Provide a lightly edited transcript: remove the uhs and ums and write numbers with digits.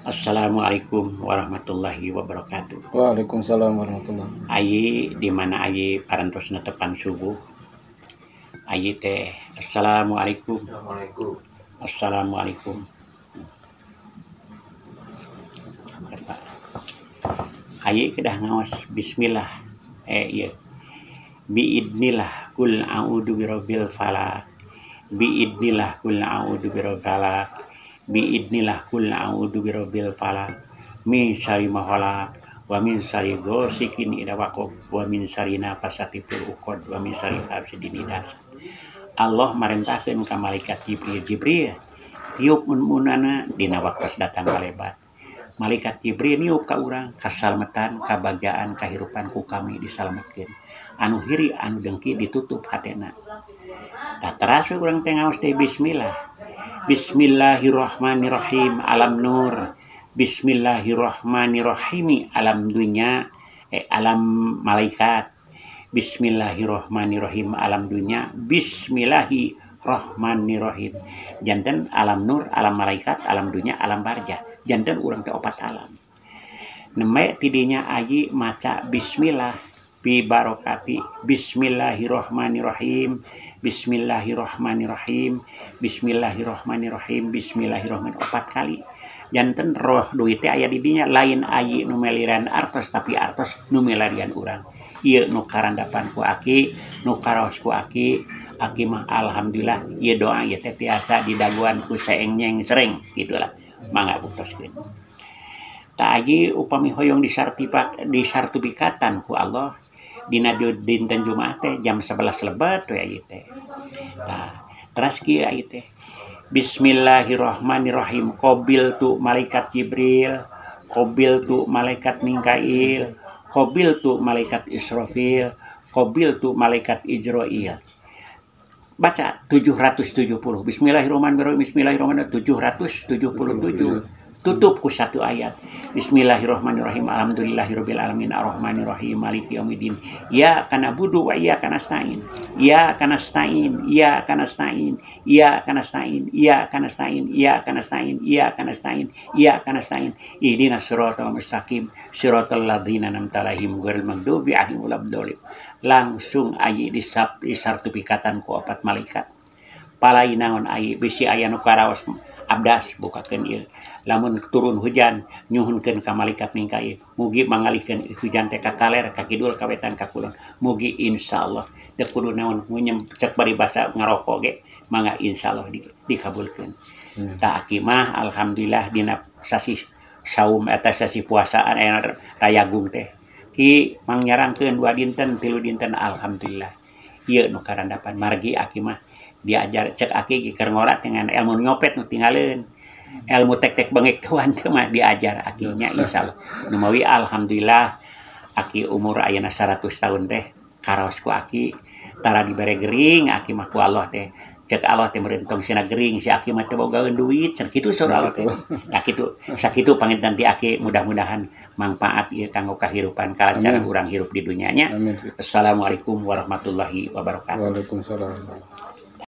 Assalamualaikum warahmatullahi wabarakatuh. Waalaikumsalam warahmatullahi. Ayi di mana ayi parantosna tepan subuh. Ayi teh assalamualaikum. Assalamualaikum. Ayi kedah ngawas bismillah. Iya. Biidnillah kul a'udzu birabbil falaq. Biidnillah kul a'udzu birabbil falaq. Biidnillah kul a'udzu birabbil falaq. Min syarri ma khalaq wa min syarri ghasikin idza waqab wa min syarri nafasati fil uqad wa min syarri hasidin idza hasad. Allah marentahkeun ka malaikat Jibril tiup mun-munana dina waktos datang kalebat. Malaikat Jibril niup ka urang kasalmetan, kabagjaan, kahirupan ku kami disalametkeun. Anu hiri anu dengki ditutup hatena. Tah teras urang teh ngaos teh bismillah. Bismillahirrahmanirrahim alam nur. Bismillahirrahmanirrahim alam dunya alam malaikat. Bismillahirrahmanirrahim alam dunya. Bismillahirrahmanirrahim. Janten alam nur, alam malaikat, alam dunya, alam barja. Janten urang teh opat alam. Neme tidinya ayi maca bismillah bi barokati bismillahirrahmanirrahim. Bismillahirrahmanirrahim. Bismillahirrahmanirrahim. Bismillahirrahmanirrahim opat kali. Janten roh duit teh aya di dinya lain ayi nu melirian artos tapi artos nu melarian urang. Ieu nu karandapan ku aki, nu karaos ku aki mah alhamdulillah ieu doa ieu teh tiasa didaguan ku seengnyeng sering gitulah. Mangga buktoskeun. Ta aji upami hoyong disartifikatan ku Allah dina dinten Jumat teh jam 11 lebat we ieu teh. Tah, teras kieu ieu teh. Bismillahirrahmanirrahim. Qabil tu malaikat Jibril, qabil tu malaikat Mikail, qabil tu malaikat Israfil, qabil tu malaikat Ijrail. Baca 770. Bismillahirrahmanirrahim. Bismillahirrahmanirrahim 777. Tutup ku satu ayat. Bismillahirrahmanirrahim. Alhamdulillahirabbil alamin arrahmanirrahim maliki yaumiddin. Iyyaka na'budu wa iyyaka nasta'in. Iyyaka nasta'in. Iyyaka nasta'in. Iyyaka nasta'in. Iyyaka nasta'in. Iyyaka nasta'in. Iyyaka nasta'in. Iyyaka nasta'in. Ihdinas siratal mustaqim. Siratal ladzina an'amta 'alaihim ghairil maghdubi 'alaihim waladdallin. Langsung ayi disartifikatan ku opat malaikat. Palai naon ayi bisi aya nu karaos abdas bukakeun ieu. Lamun turun hujan nyuhunkeun ka malaikat Mikail mugi mangalihkeun hujan teh ka kaler ka kidul ka wetan ka kulon mugi insyaallah teu kudu naon ngunyem cek bari basa ngaroko ge mangga insyaallah dikabulkeun. Tah aki mah alhamdulillah dina sasi saum eta sasi puasaan rayagung teh ki mangyarangkeun 2 dinten 3 dinten alhamdulillah. Ieu nu karandapan margi aki mah diajar cek aki keur ngora dengan ilmu nyopet nu tinggalin ilmu tek-tek bengek tuan teh mah diajar akinya insyaallah nu mawi alhamdulillah aki umur ayeuna 100 tahun teh karaos ku aki tara dibere gering aki mah ku Allah teh cek Allah teh merentong sina gering si aki mah teh bogaeun duit cenah kitu saur Allah teh nah kitu sakitu panginten ti aki mudah-mudahan manfaat ieu kanggo kahirupan kalancaran urang hirup di dunya nya. Assalamualaikum warahmatullahi wabarakatuh. Waalaikumsalam.